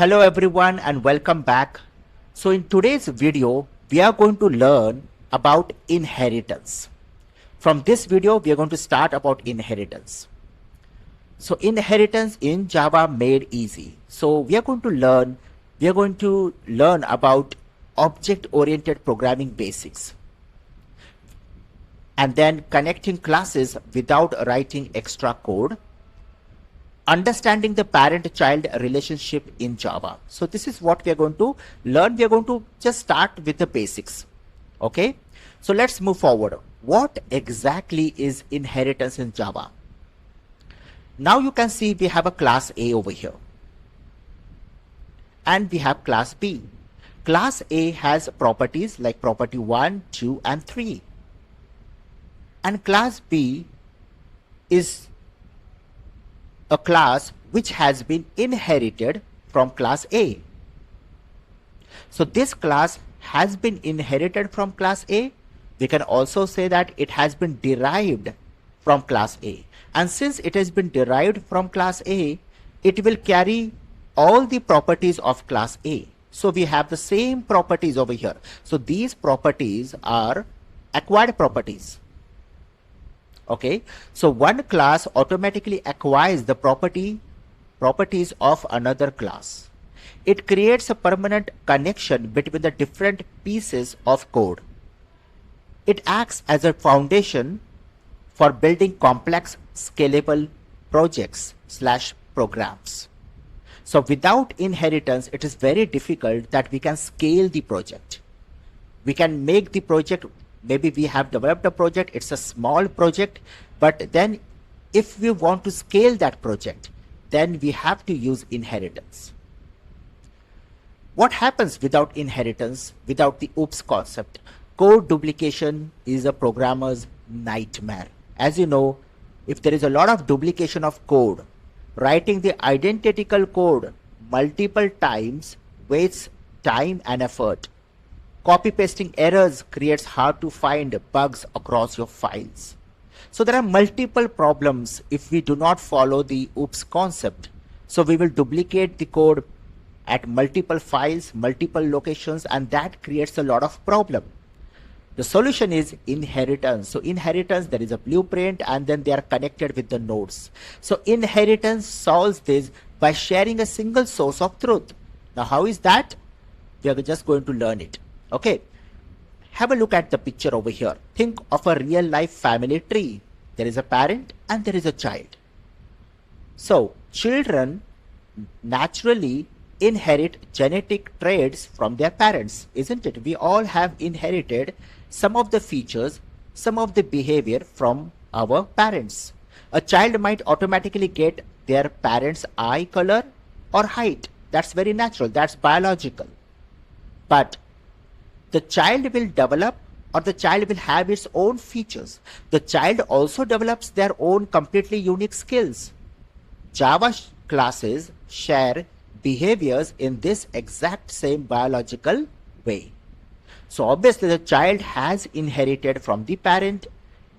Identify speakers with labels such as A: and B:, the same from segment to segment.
A: Hello everyone and welcome back. So in today's video, we are going to learn about inheritance. From this video, we are going to start about inheritance. So inheritance in Java made easy. So we are going to learn about object-oriented programming basics. And then connecting classes without writing extra code. Understanding the parent-child relationship in Java. So this is what we are going to learn. We are going to just start with the basics. Okay. So let's move forward. What exactly is inheritance in Java? Now you can see we have a class A over here. And we have class B. Class A has properties like property 1, 2 and 3. And class B is a class which has been inherited from class A. So this class has been inherited from class A. We can also say that it has been derived from class A. And since it has been derived from class A, it will carry all the properties of class A. So we have the same properties over here. So these properties are acquired properties. Okay, so one class automatically acquires the properties of another class. It creates a permanent connection between the different pieces of code. It acts as a foundation for building complex, scalable projects / programs. So without inheritance, it is very difficult that we can scale the project. We can make the project. Maybe we have developed a project, it's a small project, but then if we want to scale that project, then we have to use inheritance. What happens without inheritance, without the OOPS concept? Code duplication is a programmer's nightmare. As you know, if there is a lot of duplication of code, writing the identical code multiple times wastes time and effort. Copy pasting errors creates hard to find bugs across your files. So there are multiple problems if we do not follow the OOPS concept. So we will duplicate the code at multiple files, multiple locations, and that creates a lot of problem. The solution is inheritance. So inheritance, there is a blueprint and then they are connected with the nodes. So inheritance solves this by sharing a single source of truth. Now how is that? We are just going to learn it. Okay, have a look at the picture over here. Think of a real life family tree. There is a parent and there is a child. So children naturally inherit genetic traits from their parents, isn't it? We all have inherited some of the features, some of the behavior from our parents. A child might automatically get their parents' eye color or height. That's very natural. That's biological. But the child will develop, or the child will have its own features. The child also develops their own completely unique skills. Java classes share behaviors in this exact same biological way. So obviously the child has inherited from the parent.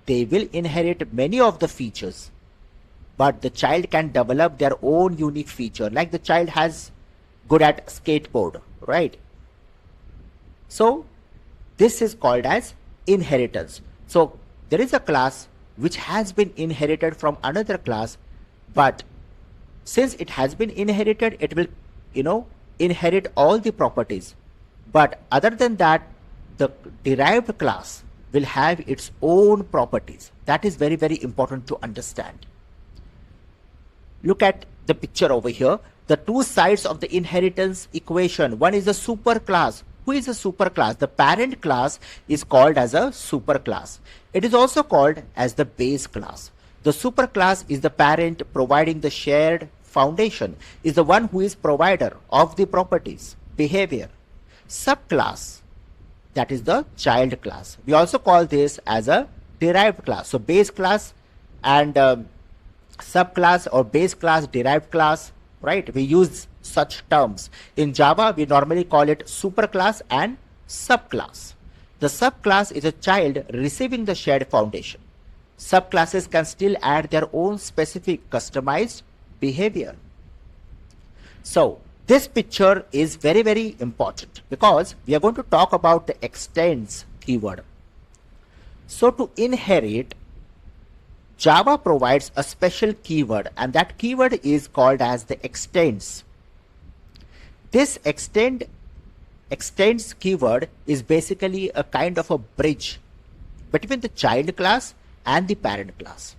A: They will inherit many of the features, but the child can develop their own unique feature. Like the child has good at skateboard, right? So this is called as inheritance. So there is a class which has been inherited from another class, but since it has been inherited, it will, inherit all the properties. But other than that, the derived class will have its own properties. That is very, very important to understand. Look at the picture over here. The two sides of the inheritance equation. One is the superclass. Who is a superclass? The parent class is called as a superclass. It is also called as the base class. The superclass is the parent providing the shared foundation, is the one who is provider of the properties, behavior. Subclass, that is the child class. We also call this as a derived class. So base class and subclass or base class, derived class, right? We use such terms. In Java, we normally call it superclass and subclass. The subclass is a child receiving the shared foundation. Subclasses can still add their own specific customized behavior. So This picture is very, very important because we are going to talk about the extends keyword. So to inherit, Java provides a special keyword, and that keyword is called as the extends. This extends keyword is basically a kind of a bridge between the child class and the parent class.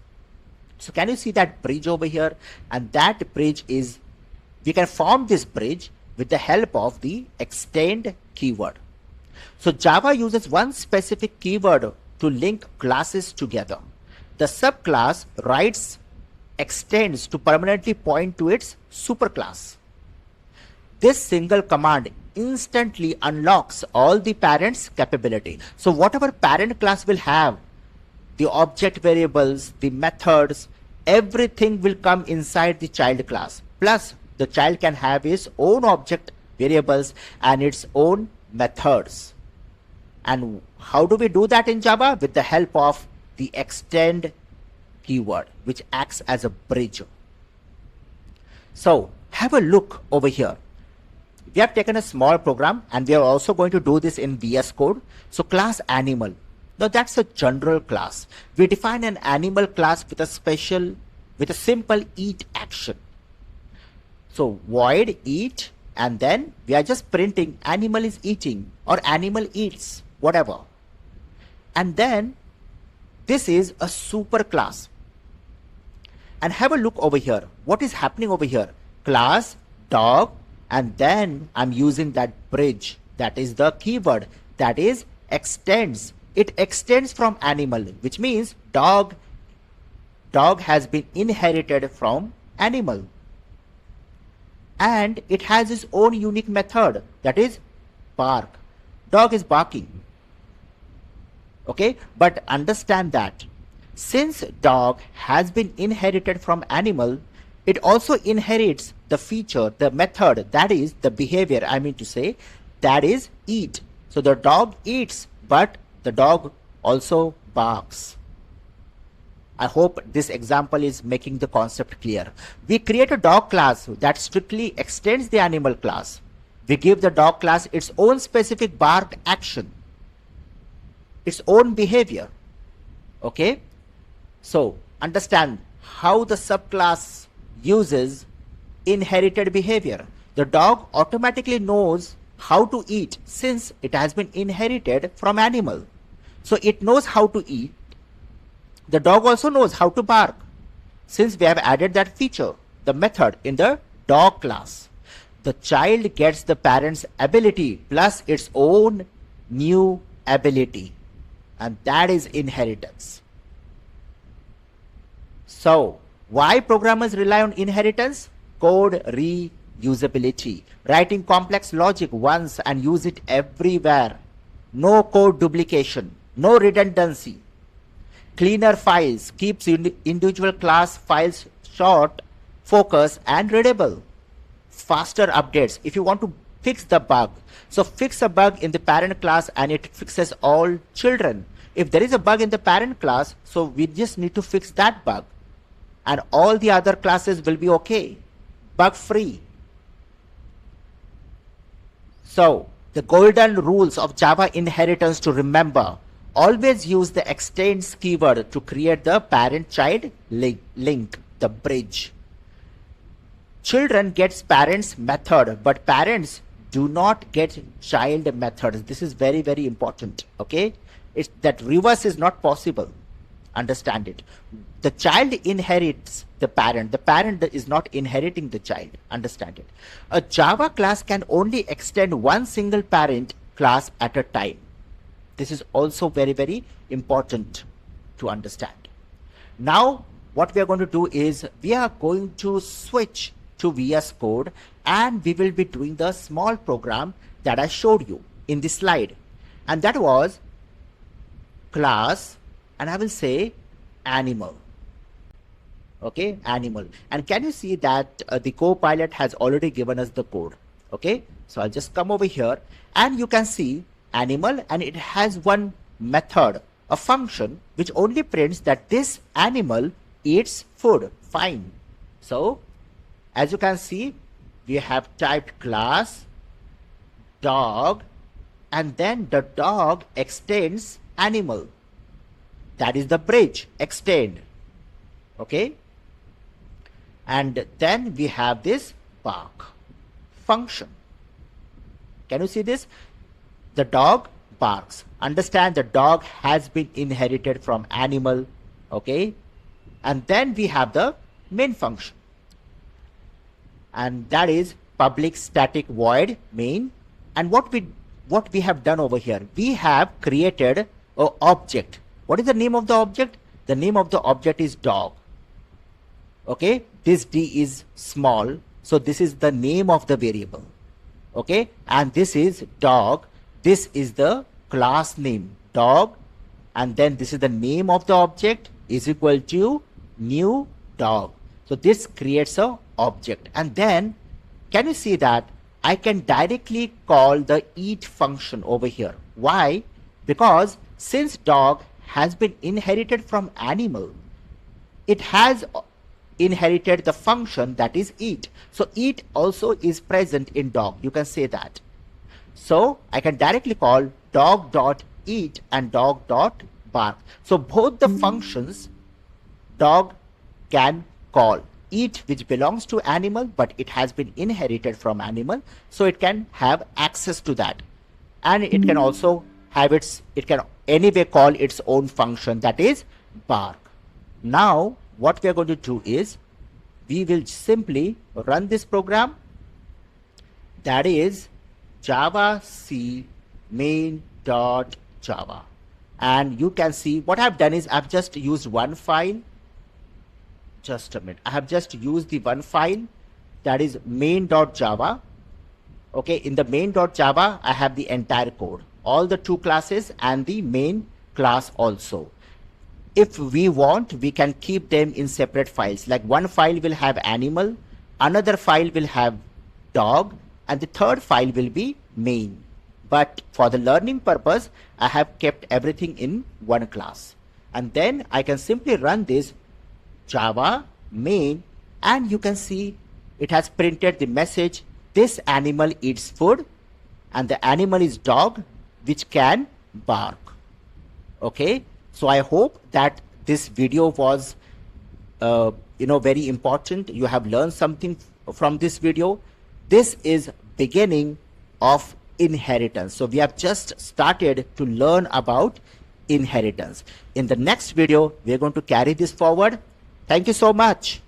A: So can you see that bridge over here? And that bridge is, we can form this bridge with the help of the extend keyword. So Java uses one specific keyword to link classes together. The subclass writes extends to permanently point to its superclass. This single command instantly unlocks all the parent's capability. So whatever parent class will have, the object variables, the methods, everything will come inside the child class. Plus, the child can have its own object variables and its own methods. And how do we do that in Java? With the help of the extend keyword, which acts as a bridge. So have a look over here. We have taken a small program and we are also going to do this in VS Code. So class animal. Now that's a general class. We define an animal class with a simple eat action. So void eat, and then we are just printing animal is eating or animal eats, whatever. And then this is a super class. And have a look over here. What is happening over here? Class, dog, and then I'm using that bridge. That is the keyword. That is extends. It extends from animal, which means dog has been inherited from animal. And it has its own unique method, that is bark. Dog is barking. Okay, but understand that since dog has been inherited from animal, it also inherits the feature, the method, that is the behavior, I mean to say, that is eat. So the dog eats, but the dog also barks. I hope this example is making the concept clear. We create a dog class that strictly extends the animal class. We give the dog class its own specific bark action, its own behavior. Okay, so understand how the subclass uses inherited behavior. The dog automatically knows how to eat since it has been inherited from animal. So it knows how to eat. The dog also knows how to bark since we have added that feature, the method, in the dog class. The child gets the parent's ability plus its own new ability, and that is inheritance. So why programmers rely on inheritance? Code reusability. Writing complex logic once and use it everywhere. No code duplication, no redundancy. Cleaner files, keeps individual class files short, focused and readable. Faster updates. If you want to fix the bug, so fix a bug in the parent class and it fixes all children. If there is a bug in the parent class, so we just need to fix that bug and all the other classes will be okay, bug free. So the golden rules of Java inheritance to remember: always use the extends keyword to create the parent-child link, the bridge. Children gets parents method, but parents do not get child methods. This is very, very important. Okay, it's that reverse is not possible. Understand it. The child inherits the parent is not inheriting the child. Understand it. A Java class can only extend one single parent class at a time. This is also very, very important to understand. Now what we are going to do is we are going to switch to VS Code and we will be doing the small program that I showed you in this slide, and that was class, and I will say animal. Okay, animal. And can you see that the Copilot has already given us the code? Okay, so I'll just come over here and you can see animal, and it has one method, a function which only prints that this animal eats food. Fine. So as you can see, we have typed class dog, and then the dog extends animal. That is the bridge, extend. Okay. And then we have this bark function. Can you see this? The dog barks. Understand the dog has been inherited from animal. Okay. And then we have the main function. And that is public static void main. And what we have done over here, we have created an object. What is the name of the object? The name of the object is dog. Okay, this d is small, so this is the name of the variable. Okay, and this is dog. This is the class name, dog, and then this is the name of the object is equal to new dog. So this creates a object, and then can you see that I can directly call the eat function over here. Why? Because since dog has been inherited from animal, it has inherited the function that is eat. So eat also is present in dog. You can say that. So I can directly call dog.eat and dog.bark. So both the functions dog can call. Eat, which belongs to animal, but it has been inherited from animal, so it can have access to that. And it can also have it can anyway call its own function, that is bark. Now what we are going to do is we will simply run this program, that is java c main.java, and you can see what I've done is I've just used one file. Just a minute, I have just used the one file, that is main.java. Okay, in the main.java I have the entire code, all the two classes and the main class also. If we want, we can keep them in separate files, like one file will have animal, another file will have dog, and the third file will be main. But for the learning purpose, I have kept everything in one class. And then I can simply run this java main, and you can see it has printed the message, this animal eats food, and the animal is dog, which can bark. Okay, so I hope that this video was very important. You have learned something from this video. This is beginning of inheritance. So we have just started to learn about inheritance. In the next video, we are going to carry this forward. Thank you so much.